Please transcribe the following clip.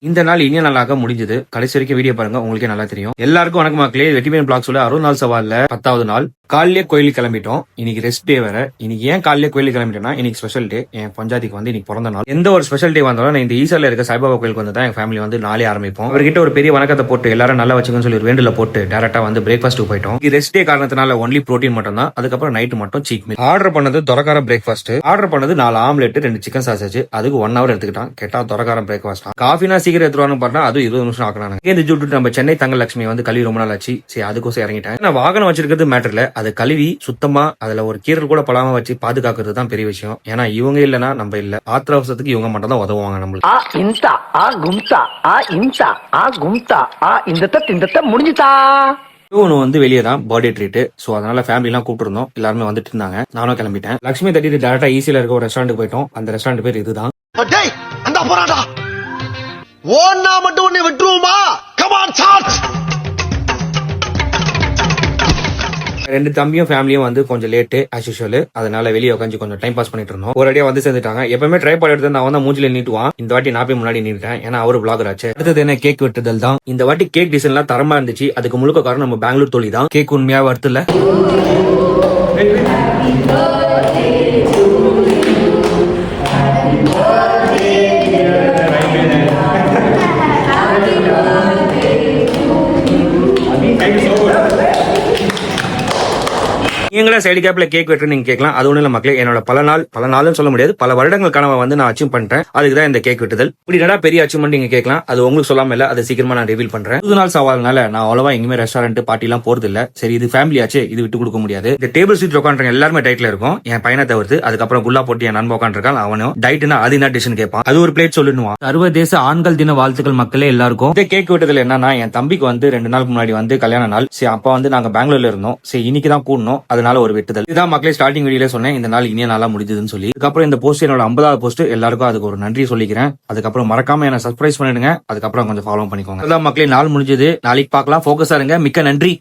இந்த நாள் இனிய நாளாக முடிஞ்சது. கடைசி வரைக்கும் வீடியோ பாருங்க, உங்களுக்கே நல்லா தெரியும். எல்லாருக்கும் வணக்கம் மக்களே. வெற்றிமேன் பிளாக்ஸ் 60 நாள் சவால்ல 10வது நாள். காலையிலே கோயிலுக்கு கிளம்பிட்டோம். இன்னைக்கு ரெஸ்ட் டே வேற. இன்னைக்கு ஏன் காலையிலே கோயிலுக்கு கிளம்பிட்டேன்னா, இன்னைக்கு ஸ்பெஷல் டே. என் பஞ்சாதிக்கு வந்து இன்னைக்கு பிறந்த நாள். எந்த ஒரு ஸ்பெஷல் டே வந்தாலும் நான் இந்த ஈசால இருக்க சாய்பாபா கோயிலுக்கு வந்து தான் என் ஃபேமிலி வந்து நாளே ஆரம்பிப்போம். அவர்கிட்ட ஒரு பெரிய வணக்கத்தை போட்டு எல்லாரும் நல்லா வச்சுக்கன்னு சொல்லி ஒரு வேண்டுல போட்டு டேரக்டா வந்து பிரேக்ஃபாஸ்ட் போயிட்டோம். ரெஸ்ட் டே காரணத்தினால ஒன்லி ப்ரோட்டீன் மட்டும் தான். அதுக்கப்புறம் நைட் மட்டும் சீக் மீல். ஆர்டர் பண்ணது தொரக்கார பிரேக்ஃபாஸ்ட். ஆர்டர் பண்ணது 4 ஆம்லெட் 2 சிக்கன் சாசேஜ். அதுக்கு 1 hour எடுத்துக்கிட்டான். கேட்டா தொரக்காரம் பிரேக்ஃபாஸ்ட். காஃபினா சீக்கிரம் எடுத்துருவான்னு பார்த்தா அது 20 நிமிஷம் ஆக்கணும். இந்த ஜூட்டு நம்ம சென்னை தங்கலட்சுமி வந்து கழுவி ரொம்ப நாள் ஆச்சு. சரி அதுக்கோசம் இறங்கிட்டேன். நான் வாகனம் வச்சிருக்கிறது மேட்டர் இல்ல, அது கழுவி சுத்தமா அதுல ஒரு கீரல் கூட படாம வச்சு பாதுகாக்கிறது தான் பெரிய விஷயம். ஏன்னா இவங்க இல்லனா நம்ம இல்ல. ஆத்திர அவசரத்துக்கு இவங்க மட்டும் தான் உதவுவாங்க நம்மளுக்கு. இவனு வந்து வெளியே தான் பர்த்டே ட்ரீட். சோ அதனால ஃபேமிலி எல்லாம் கூப்பிட்டு இருந்தோம். எல்லாருமே வந்துட்டு இருந்தாங்க. நானும் கிளம்பிட்டேன். லட்சுமி தட்டிட்டு டேரக்டா ஈஸியில இருக்க ஒரு ரெஸ்டாரண்ட் போயிட்டோம். அந்த ரெஸ்டாரண்ட் பேர் இதுதான். ஓன்னா மட்டும் உன்னை விட்டுருவோமா? Come on charge. 2 தம்பியும் ஃபேமிலியும் வந்து கொஞ்சம் லேட்டு ஆஸ் யூசுவல். அதனால வெளியே உட்காந்து கொஞ்சம் டைம் பாஸ் பண்ணிட்டு இருந்தோம். ஒரு அடியா வந்து சேர்ந்துட்டாங்க. எப்பவுமே ட்ரை பாட் எடுத்து அவன் தான் மூஞ்சில நீட்டுவான். இந்த வாட்டி நான் போய் முன்னாடி நீட்டேன். ஏன்னா அவரு பிளாகர் ஆச்சு. அடுத்தது என்ன கேக் வெட்டுதல் தான். இந்த வாட்டி கேக் டிசைன் எல்லாம் தரமா இருந்துச்சு. அதுக்கு முழுக்க காரணம் நம்ம பெங்களூர் தோழி தான். கேக் உண்மையா வருத்துல எங்கடா சைடு கேப்ல கேக் வெட்டு நீங்க கேட்கலாம். அது ஒண்ணு இல்ல மக்களே, என்னோட பல நாள்னு சொல்ல முடியாது, பல வருடங்கள் கனவை வந்து நான் அச்சீவ் பண்ணிட்டேன். அதுக்கு தான் இந்த கேக் வெட்டுதல். இப்படி பெரிய அச்சீவ்மெண்ட் நீங்க கேட்கலாம். அது உங்களுக்கு சொல்லாம இல்ல, அது சீக்கிரமா நான் ரிவீல் பண்றேன். 10 நாள் சவால்னால நான் அவ்வளவா எங்குமே ரெஸ்டாரண்ட் பார்ட்டி எல்லாம் போறது இல்ல. சரி இது ஃபேமிலி ஆச்சு, இது விட்டு கொடுக்க முடியாது. இந்த டேபிள் சீட் உட்காந்துருக்க எல்லாருமே டைட்ல இருக்கும். என் பையனை தவிர்த்து. அதுக்கப்புறம் குல்லா போட்டு என் நண்பன் உட்காந்துருக்கான். அவனும் டைட்னா அது என்ன டிஷ்னு கேட்பான். அது ஒரு பிளேட் சொல்லுவான். சர்வதேச ஆண்கள் தின வாழ்த்துக்கள் மக்களே எல்லாருக்கும். இந்த கேக் வெட்டுதல் என்னன்னா, என் தம்பிக்கு வந்து 2 நாளுக்கு முன்னாடி வந்து கல்யாண நாள். சரி அப்ப வந்து நாங்க பெங்களூர்ல இருந்தோம். சரி இன்னைக்கு தான் கூடணும். அதனால ஒரு வெட்டுதல். இதான் மக்களே ஸ்டார்டிங் வீடியோல சொன்னேன் இந்த நாள் இனிய நாளா முடிஞ்சதுன்னு சொல்லி. அதுக்கப்புறம் இந்த போஸ்ட் என்னோட 50வது போஸ்ட். எல்லாருக்கும் அதுக்கு ஒரு நன்றி சொல்லிக்கிறேன். அதுக்கப்புறம் மறக்காம என்ன சப்ஸ்கிரைப் பண்ணிடுங்க. அதுக்கப்புறம் கொஞ்சம் ஃபாலோ பண்ணிக்கோங்க. அதான் மக்களே நாள் முடிஞ்சது. நாளைக்கு பார்க்கலாம். போக்கஸா இருங்க. மிக்க நன்றி.